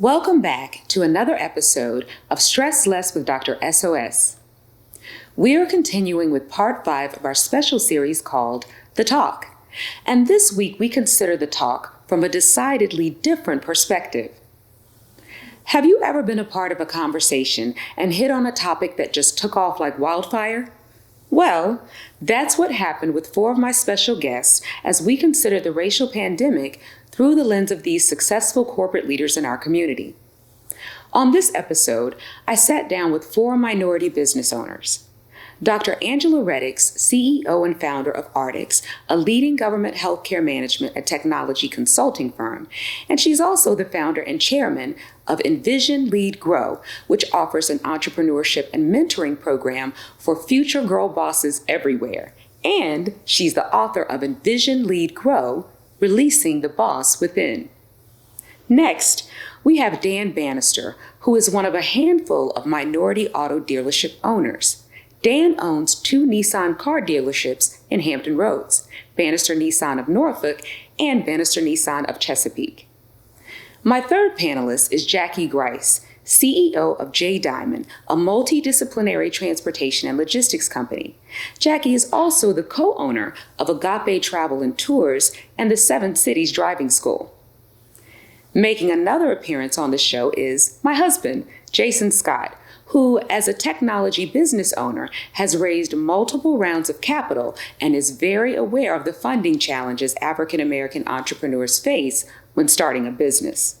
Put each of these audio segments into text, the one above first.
Welcome back to another episode of Stress Less with Dr. SOS. We are continuing with part 5 of our special series called The Talk. And this week we consider the talk from a decidedly different perspective. Have you ever been a part of a conversation and hit on a topic that just took off like wildfire? Well, that's what happened with 4 of my special guests as we consider the racial pandemic through the lens of these successful corporate leaders in our community. On this episode, I sat down with 4 minority business owners. Dr. Angela Reddix, CEO and founder of Reddix, a leading government healthcare management and technology consulting firm, and she's also the founder and chairman of Envision Lead Grow, which offers an entrepreneurship and mentoring program for future girl bosses everywhere. And she's the author of Envision Lead Grow, Releasing the Boss Within. Next, we have Dan Banister, who is one of a handful of minority auto dealership owners. Dan owns 2 Nissan car dealerships in Hampton Roads, Banister Nissan of Norfolk and Banister Nissan of Chesapeake. My third panelist is Jackie Grice, CEO of J Diamond, a multidisciplinary transportation and logistics company. Jackie is also the co-owner of Agape Travel and Tours and the 7 Cities Driving School. Making another appearance on the show is my husband, Jason Scott, who, as a technology business owner, has raised multiple rounds of capital and is very aware of the funding challenges African American entrepreneurs face when starting a business.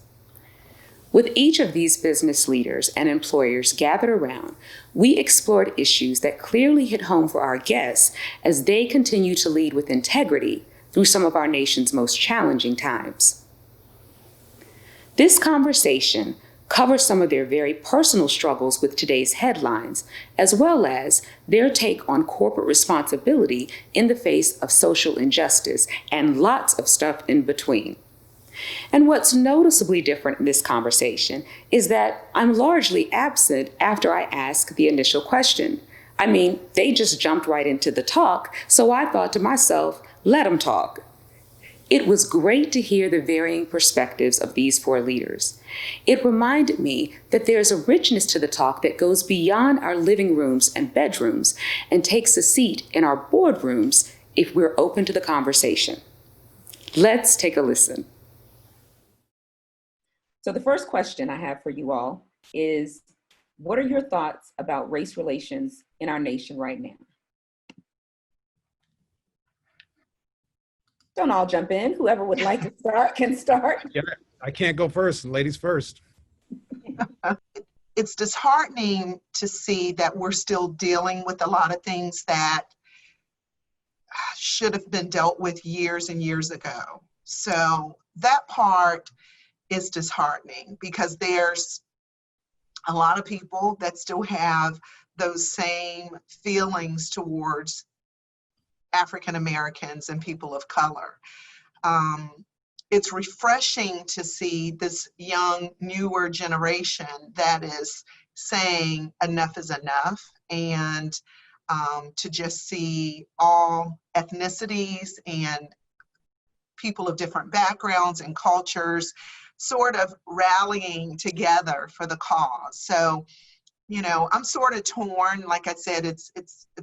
With each of these business leaders and employers gathered around, we explored issues that clearly hit home for our guests as they continue to lead with integrity through some of our nation's most challenging times. This conversation covers some of their very personal struggles with today's headlines, as well as their take on corporate responsibility in the face of social injustice and lots of stuff in between. And what's noticeably different in this conversation is that I'm largely absent after I ask the initial question. I mean, they just jumped right into the talk, so I thought to myself, let them talk. It was great to hear the varying perspectives of these 4 leaders. It reminded me that there's a richness to the talk that goes beyond our living rooms and bedrooms and takes a seat in our boardrooms if we're open to the conversation. Let's take a listen. So the first question I have for you all is, what are your thoughts about race relations in our nation right now? Don't all jump in. Whoever would like to start can start. Yeah, I can't go first. Ladies first. It's disheartening to see that we're still dealing with a lot of things that should have been dealt with years and years ago. So that part is disheartening because there's a lot of people that still have those same feelings towards African Americans and people of color. It's refreshing to see this young, newer generation that is saying enough is enough, and to just see all ethnicities and people of different backgrounds and cultures sort of rallying together for the cause. So, you know, I'm sort of torn. Like I said, it's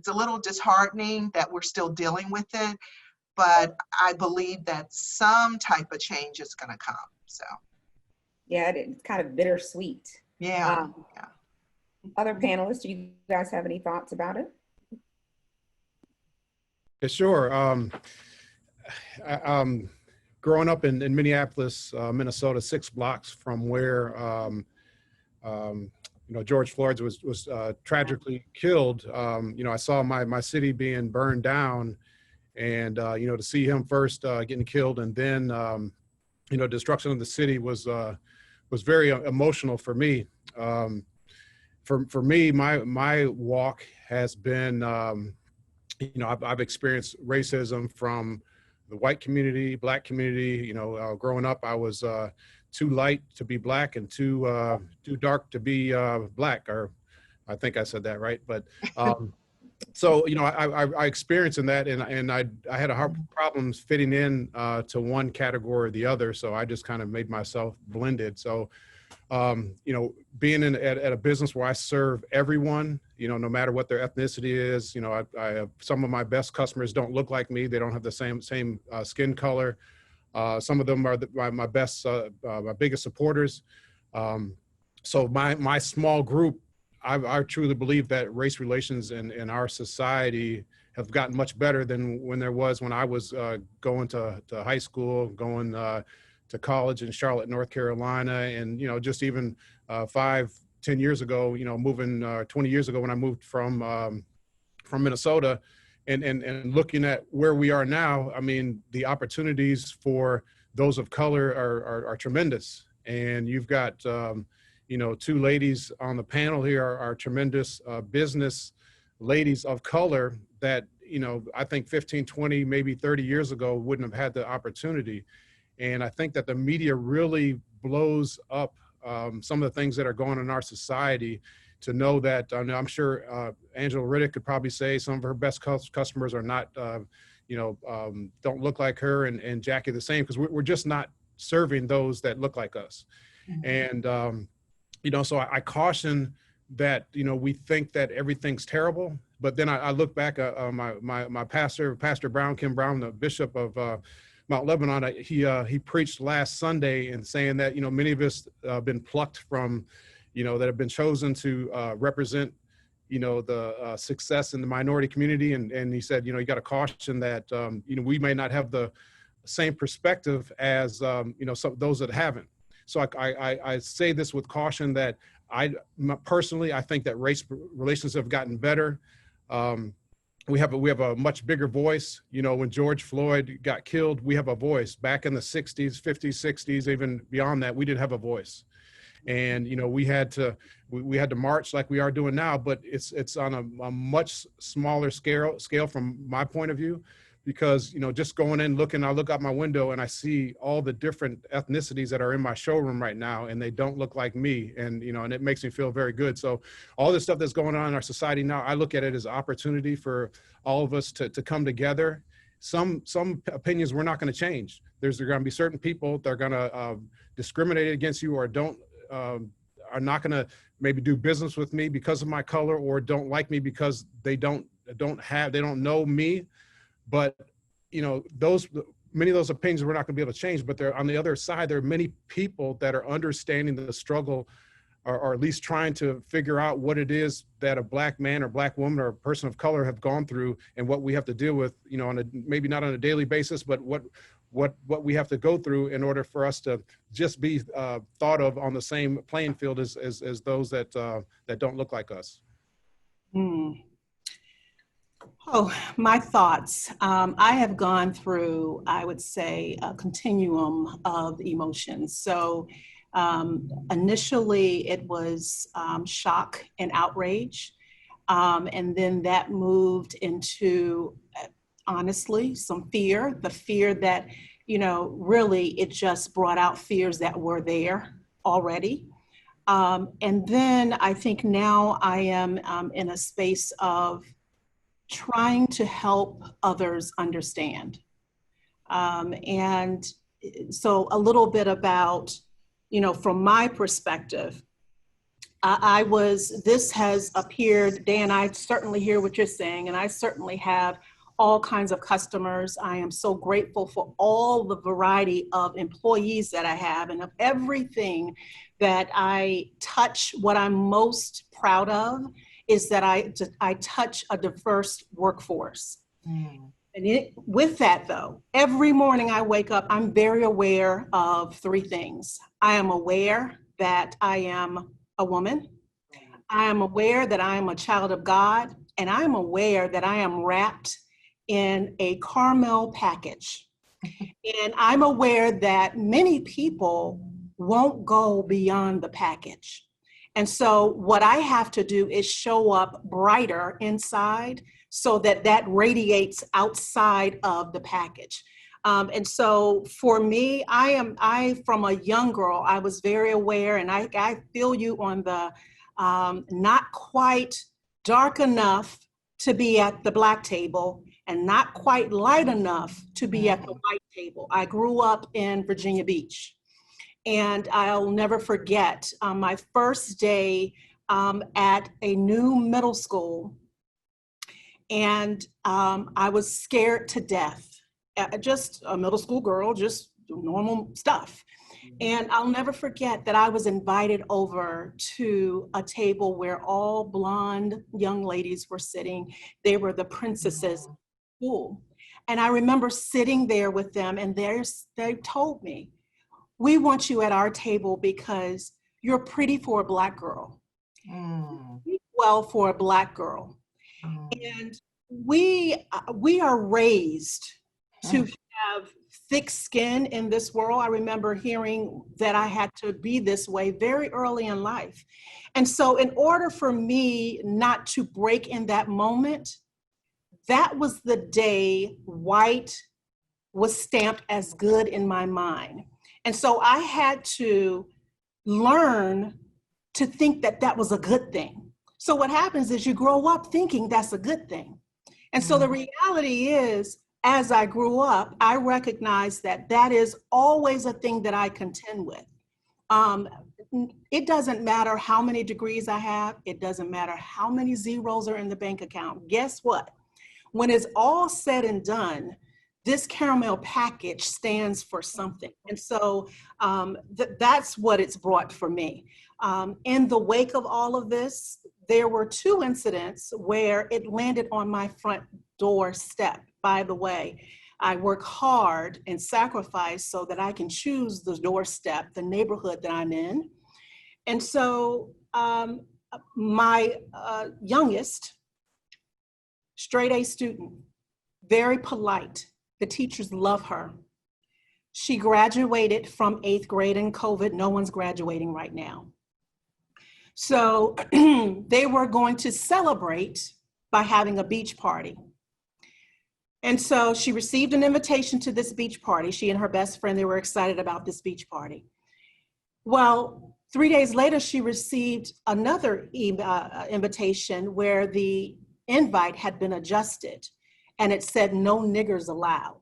a little disheartening that we're still dealing with it, but I believe that some type of change is going to come. So, yeah, it's kind of bittersweet. Yeah. Other panelists, do you guys have any thoughts about it? Yeah, sure. Growing up in Minneapolis, Minnesota, 6 blocks from where George Floyd was tragically killed. I saw my city being burned down, and to see him first getting killed, and then destruction of the city was very emotional for me. For me, my walk has been, I've experienced racism from the white community, black community. Growing up, I was too light to be black and too dark to be black, or I think I said that right. But so I experienced in that, and I had a hard problems fitting in to one category or the other. So I just kind of made myself blended. So you know, being at a business where I serve everyone, you know, no matter what their ethnicity is, you know, I have some of my best customers don't look like me. They don't have the same skin color. Some of them are my best, my biggest supporters. So my small group, I truly believe that race relations in our society have gotten much better than when I was going to high school, going to college in Charlotte, North Carolina, and you know, just even 5-10 years ago, you know, moving 20 years ago when I moved from Minnesota, and looking at where we are now. I mean, the opportunities for those of color are tremendous, and you've got you know, two ladies on the panel here are tremendous business ladies of color that, you know, I think 15, 20, maybe 30 years ago wouldn't have had the opportunity. And I think that the media really blows up some of the things that are going on in our society, to know that, I'm sure Angela Riddick could probably say some of her best customers are not, you know, don't look like her, and Jackie the same, because we're just not serving those that look like us. Mm-hmm. And, you know, so I caution that, you know, we think that everything's terrible, but then I look back at my pastor, Pastor Brown, Kim Brown, the bishop of Mount Lebanon. He preached last Sunday and saying that, you know, many of us been plucked from, you know, that have been chosen to represent, you know, the success in the minority community. And he said, you know, you got to caution that, you know, we may not have the same perspective as, you know, those that haven't. So I say this with caution that personally, I think that race relations have gotten better. We have a much bigger voice. You know, when George Floyd got killed, we have a voice. Back in the 60s, 50s, 60s, even beyond that, we didn't have a voice. And, you know, we had to march like we are doing now, but it's on a much smaller scale from my point of view. Because, you know, just going in, I look out my window and I see all the different ethnicities that are in my showroom right now, and they don't look like me. And, you know, and it makes me feel very good. So all this stuff that's going on in our society now, I look at it as an opportunity for all of us to come together. Some opinions we're not going to change. There's going to be certain people that are going to discriminate against you, or are not going to maybe do business with me because of my color, or don't like me because they don't know me. But, you know, many of those opinions we're not going to be able to change. But on the other side, there are many people that are understanding the struggle, or at least trying to figure out what it is that a Black man or Black woman or a person of color have gone through, and what we have to deal with, you know, maybe not on a daily basis, but what we have to go through in order for us to just be thought of on the same playing field as those that don't look like us. Mm. Oh, my thoughts. I have gone through, I would say, a continuum of emotions. So initially it was shock and outrage. And then that moved into, honestly, some fear, the fear that, you know, really it just brought out fears that were there already. And then I think now I am in a space of trying to help others understand. And so a little bit about, you know, from my perspective, this has appeared, Dan, I certainly hear what you're saying, and I certainly have all kinds of customers. I am so grateful for all the variety of employees that I have, and of everything that I touch. What I'm most proud of is that I touch a diverse workforce. Mm. And with that though, every morning I wake up, I'm very aware of three things. I am aware that I am a woman. I am aware that I am a child of God. And I am aware that I am wrapped in a caramel package. And I'm aware that many people won't go beyond the package. And so what I have to do is show up brighter inside so that that radiates outside of the package. And so for me, from a young girl, I was very aware, and I feel you on the not quite dark enough to be at the Black table and not quite light enough to be at the white table. I grew up in Virginia Beach. And I'll never forget my first day at a new middle school. And I was scared to death. Just a middle school girl, just normal stuff. And I'll never forget that I was invited over to a table where all blonde young ladies were sitting. They were the princesses of school. And I remember sitting there with them, and they told me, "We want you at our table because you're pretty for a Black girl. Well, for a Black girl." And we are raised to have thick skin in this world. I remember hearing that I had to be this way very early in life. And so in order for me not to break in that moment, that was the day white was stamped as good in my mind. And so I had to learn to think that that was a good thing. So what happens is you grow up thinking that's a good thing. And so the reality is, as I grew up, I recognized that that is always a thing that I contend with. It doesn't matter how many degrees I have. It doesn't matter how many zeros are in the bank account. Guess what? When it's all said and done, this caramel package stands for something. And so that's what it's brought for me. In the wake of all of this, there were 2 incidents where it landed on my front doorstep. By the way, I work hard and sacrifice so that I can choose the doorstep, the neighborhood that I'm in. And so my youngest, straight A student, very polite. The teachers love her. She graduated from 8th grade in COVID. No one's graduating right now. So they were going to celebrate by having a beach party. And so she received an invitation to this beach party. She and her best friend, they were excited about this beach party. Well, 3 days later, she received another invitation where the invite had been adjusted and it said no niggers allowed.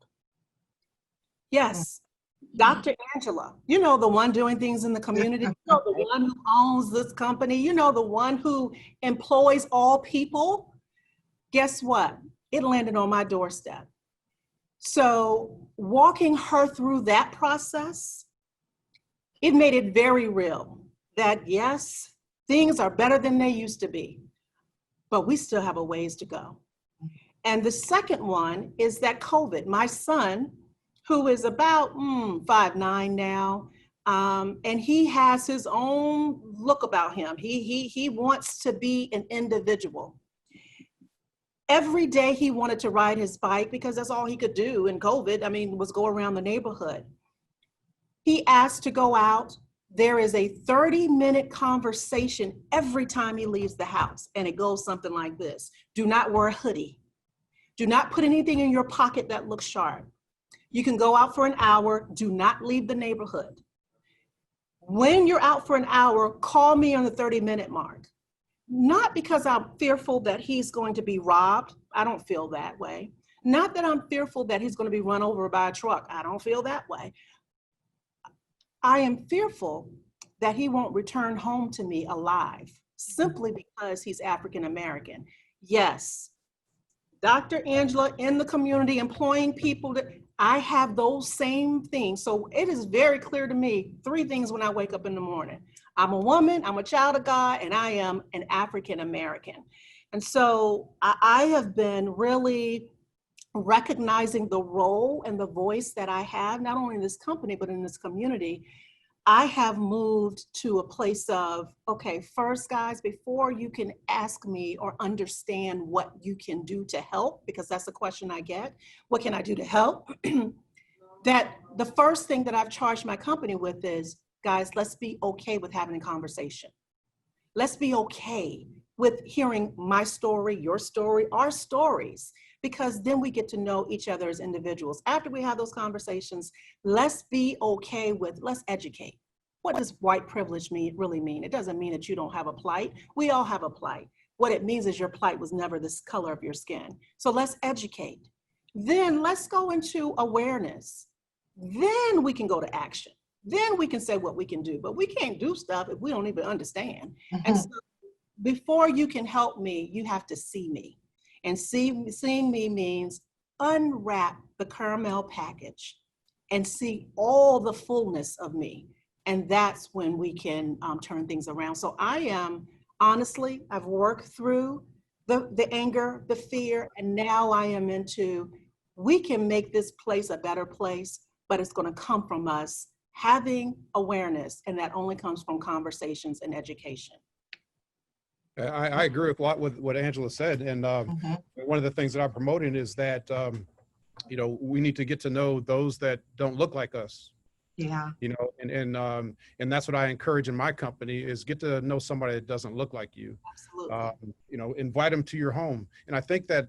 Yes, Dr. Angela, you know, the one doing things in the community, you know, the one who owns this company, you know, the one who employs all people. Guess what? It landed on my doorstep. So walking her through that process, it made it very real that yes, things are better than they used to be, but we still have a ways to go. And the second one is that COVID, my son, who is about 5'9" now, and he has his own look about him. He wants to be an individual. Every day he wanted to ride his bike because that's all he could do in COVID. I mean, was go around the neighborhood. He asked to go out. There is a 30-minute conversation every time he leaves the house. And it goes something like this. Do not wear a hoodie. Do not put anything in your pocket that looks sharp. You can go out for an hour. Do not leave the neighborhood. When you're out for an hour, call me on the 30-minute mark. Not because I'm fearful that he's going to be robbed. I don't feel that way. Not that I'm fearful that he's going to be run over by a truck. I don't feel that way. I am fearful that he won't return home to me alive simply because he's African American. Yes, Dr. Angela in the community employing people that I have those same things. So it is very clear to me 3 things when I wake up in the morning. I'm a woman, I'm a child of God, and I am an African American. And so I have been really recognizing the role and the voice that I have, not only in this company, but in this community. I have moved to a place of, okay, first guys, before you can ask me or understand what you can do to help, because that's a question I get, what can I do to help? That the first thing that I've charged my company with is, guys, let's be okay with having a conversation. Let's be okay with hearing my story, your story, our stories, because then we get to know each other as individuals. After we have those conversations, let's be okay with, let's educate. What does white privilege really mean? It doesn't mean that you don't have a plight. We all have a plight. What it means is your plight was never this color of your skin. So let's educate. Then let's go into awareness. Then we can go to action. then we can say what we can do. But we can't do stuff if we don't even understand. Mhm. And so before you can help me, you have to see me. And seeing me means unwrap the caramel package and see all the fullness of me. And that's when we can turn things around. So I am, honestly, I've worked through the anger, the fear, and now I am into, we can make this place a better place, but it's gonna come from us having awareness, and that only comes from conversations and education. I agree with a lot with what Angela said. And Mhm. one of the things that I'm promoting is that, you know, we need to get to know those that don't look like us, Yeah. you know, and that's what I encourage in my company is get to know somebody that doesn't look like you. Absolutely. You know, invite them to your home. And I think that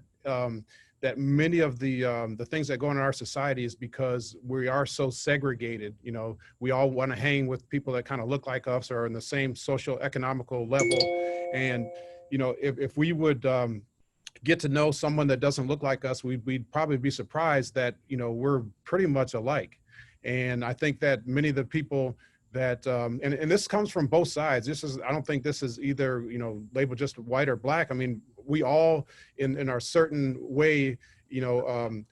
that many of the things that go on in our society is because we are so segregated. You know, we all want to hang with people that kind of look like us or in the same social economical level. And, you know, if we would get to know someone that doesn't look like us, we'd probably be surprised that, you know, we're pretty much alike. And I think that many of the people that, and this comes from both sides. I don't think this is either, you know, labeled just white or black. I mean, we all in our certain way, you know,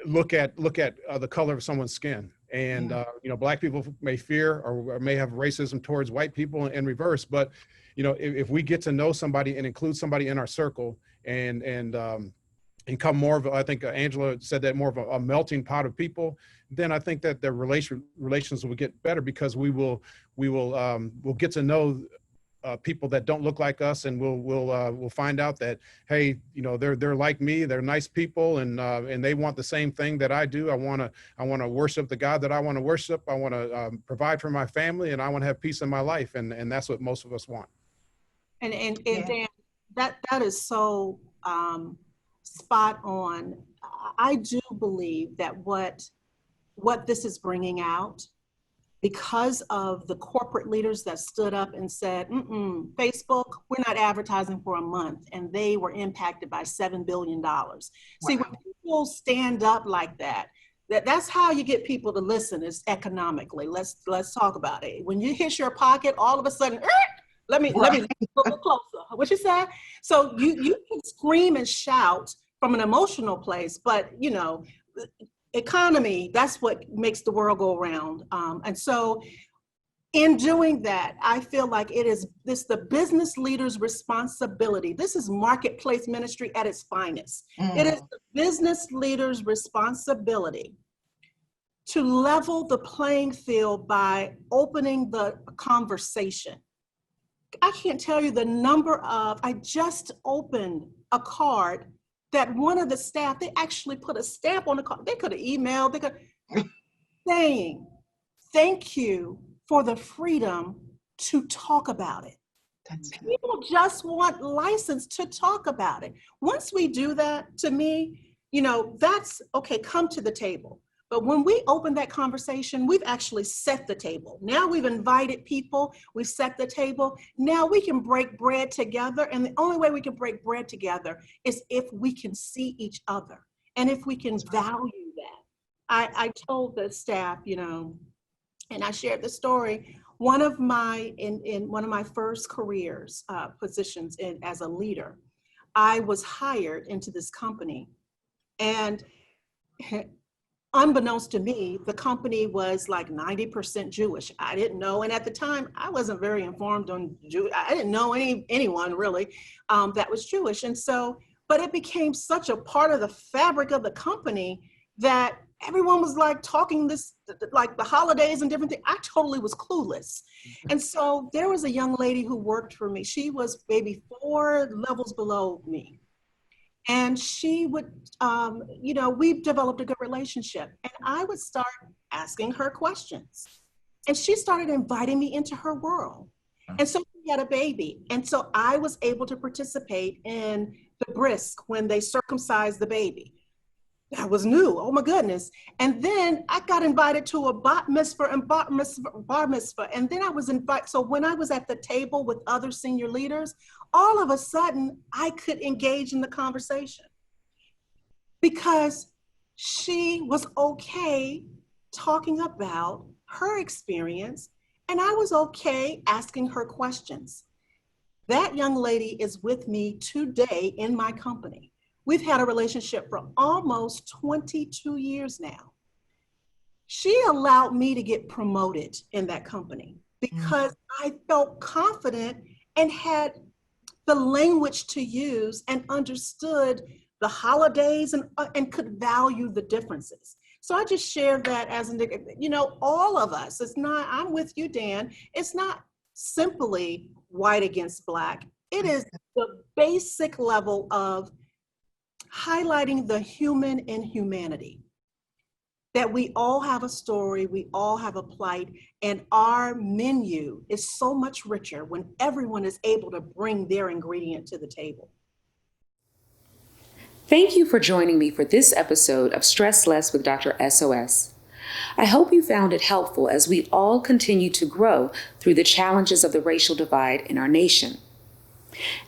look at the color of someone's skin. And, you know, black people may fear or may have racism towards white people and reverse. But, you know, if we get to know somebody and include somebody in our circle and come more of, I think Angela said that, more of a melting pot of people, then I think that the relations will get better because we'll get to know people that don't look like us, and we'll find out that, hey, you know, they're like me, they're nice people, and they want the same thing that I do. I want to worship the God that I want to worship. I want to provide for my family, and I want to have peace in my life, and that's what most of us want. And Yeah. Dan, that is so spot on. I do believe that what this is bringing out, because of the corporate leaders that stood up and said, Facebook, we're not advertising for a month, and they were impacted by $7 billion. Wow. See, when people stand up like that, that's how you get people to listen, is economically. Let's talk about it. When you hit your pocket, all of a sudden, let me look a little closer. What you said? So you can scream and shout from an emotional place, but you know, economy, that's what makes the world go around. And so in doing that, I feel like it's the business leader's responsibility. This is marketplace ministry at its finest. It is the business leader's responsibility to level the playing field by opening the conversation. I can't tell you the number of, I just opened a card that one of the staff, they actually put a stamp on the card. They could have emailed, saying, thank you for the freedom to talk about it. People just want license to talk about it. Once we do that, to me, you know, that's okay, come to the table. But when we open that conversation, we've actually set the table. Now we've invited people, we've set the table. Now we can break bread together. And the only way we can break bread together is if we can see each other and if we can value that. I told the staff, you know, and I shared the story. One of my, in one of my first careers, positions as a leader, I was hired into this company, and unbeknownst to me, the company was like 90% Jewish. I didn't know. And at the time, I wasn't very informed on Jew. I didn't know anyone really that was Jewish. And so, but it became such a part of the fabric of the company that everyone was like talking this, like the holidays and different things. I totally was clueless. And so there was a young lady who worked for me. She was maybe 4 levels below me. And she would, you know, we've developed a good relationship, and I would start asking her questions. And she started inviting me into her world. And so we had a baby. And so I was able to participate in the bris when they circumcised the baby. That was new. Oh my goodness. And then I got invited to a bat mitzvah and bar mitzvah. And then I was invited. So when I was at the table with other senior leaders, all of a sudden I could engage in the conversation because she was okay talking about her experience, and I was okay asking her questions. That young lady is with me today in my company. We've had a relationship for almost 22 years now. She allowed me to get promoted in that company because I felt confident and had the language to use and understood the holidays and could value the differences. So I just shared that as an, all of us, it's not, I'm with you, Dan, it's not simply white against Black. It is the basic level of highlighting the human in humanity. That we all have a story, we all have a plight, and our menu is so much richer when everyone is able to bring their ingredient to the table. Thank you for joining me for this episode of Stress Less with Dr. SOS. I hope you found it helpful as we all continue to grow through the challenges of the racial divide in our nation.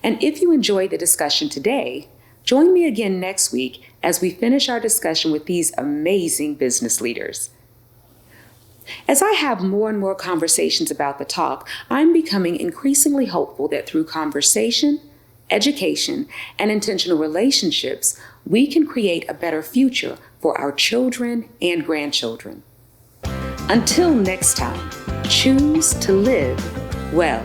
And if you enjoyed the discussion today, join me again next week as we finish our discussion with these amazing business leaders. As I have more and more conversations about the talk, I'm becoming increasingly hopeful that through conversation, education, and intentional relationships, we can create a better future for our children and grandchildren. Until next time, choose to live well.